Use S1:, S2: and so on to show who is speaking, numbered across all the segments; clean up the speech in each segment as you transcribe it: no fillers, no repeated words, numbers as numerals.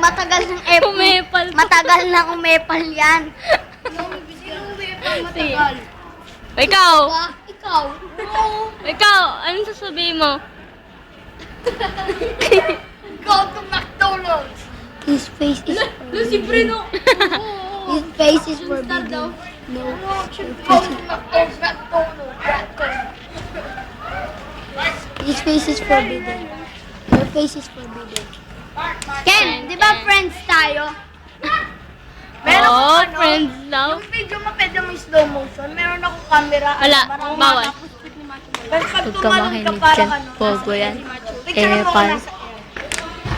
S1: Matagal ng April.
S2: Umepal.
S1: Matagal na umepal yan.
S2: Matagal. Ikaw.
S1: Ikaw.
S2: Ikaw. Anong sasabihin mo?
S1: Go to McDonald's. His face is
S2: Lucy Brino.
S1: His face is forbidden. No. His face is forbidden. Your face is forbidden. Ken, di ba friends tayo? Meron
S2: Oh,
S1: akong
S2: friends daw.
S1: Yung video mo pwede mo slow motion. Meron akong camera.
S2: Wala,
S1: Parang
S2: bawal.
S1: Pag
S3: Huwag ka
S1: tumalon
S3: makinig
S1: parang
S3: dyan.
S1: ano,
S3: Pogo yan.
S1: Picture mo
S3: Epal.
S1: nasa air.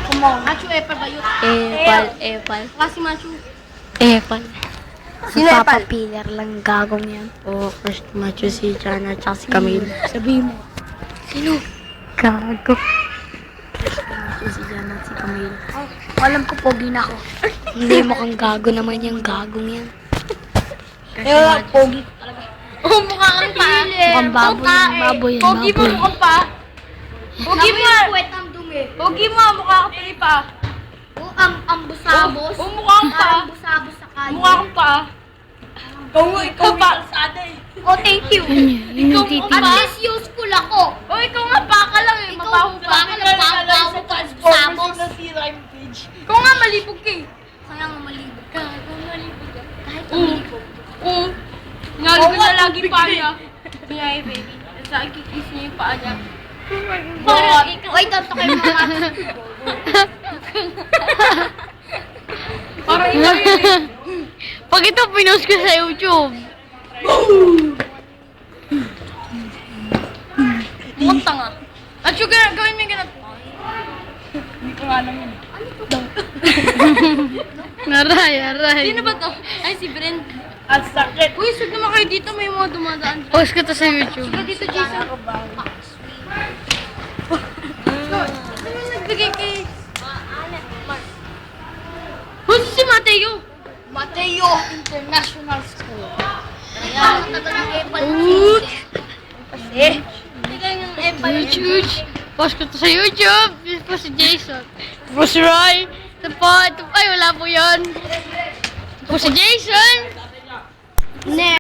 S1: Come on.
S2: Machu Epal ba yun?
S3: Epal, epal.
S2: Kasi Machu.
S3: Epal.
S1: Sino epal?
S3: Papapilar lang gagong yan. O, first macho si Jana at si Camille. Sabihin mo. Sino? Gago. First macho si Jana at si Camille.
S1: Alam ko, pogi na ako.
S3: Hindi mo kang gago naman yung gagong yan.
S1: Pogi.
S2: Oh, mukha kang pa.
S3: Mukhang baboy yan, baboy yan,
S2: Pogi mo,
S3: baboy.
S2: mukhang pa. Pogi mo.
S1: Puwet ang dumi.
S2: Pogi mo, mukha ka tuloy pa.
S1: Ang busabos.
S2: Oh, mukha kang pa.
S1: Ang busabos sa kanya.
S2: Mukha kang pa. Ikaw pa.
S1: Oh, thank you.
S3: Yun yung titi.
S1: At least useful ako.
S2: Oh, ikaw nga baka lang eh. Mabaho pa.
S1: Baka lang babaw ka ang busabos.
S2: Ikaw nga malibog ka eh.
S1: Kaya nga malibog ka. Kahit
S2: Oo.
S1: malibog.
S2: Oo. Nalagay ko na lagi pa niya. Kunyari, baby. Sa kikis niya yung paa niya.
S1: Parang ikaw. Wait, tonto kayo mga.
S2: Parang ikaw yun eh.
S3: Pag ito pinost ko sa YouTube.
S2: Mukhang tanga. At yung gawin mo yung ganun. Hindi ko nga alam yun.
S3: Aray, aray.
S2: Sino ba to? Ay, si Brent. At sakit. Uy, sug naman kayo dito. May mga dumadaan.
S3: Post ko to sa YouTube.
S2: Sug dito, Jason. Ano nagbigay kay... Who's si Mateo?
S1: Mateo International School.
S2: Ayan.
S3: Oot!
S2: Bigay ng epal.
S3: YouTube. Post ko to sa YouTube. This po si Jason. Ito po si Roy. Ito po. Ay, wala po yun. Ito po si Jason.
S1: Ne.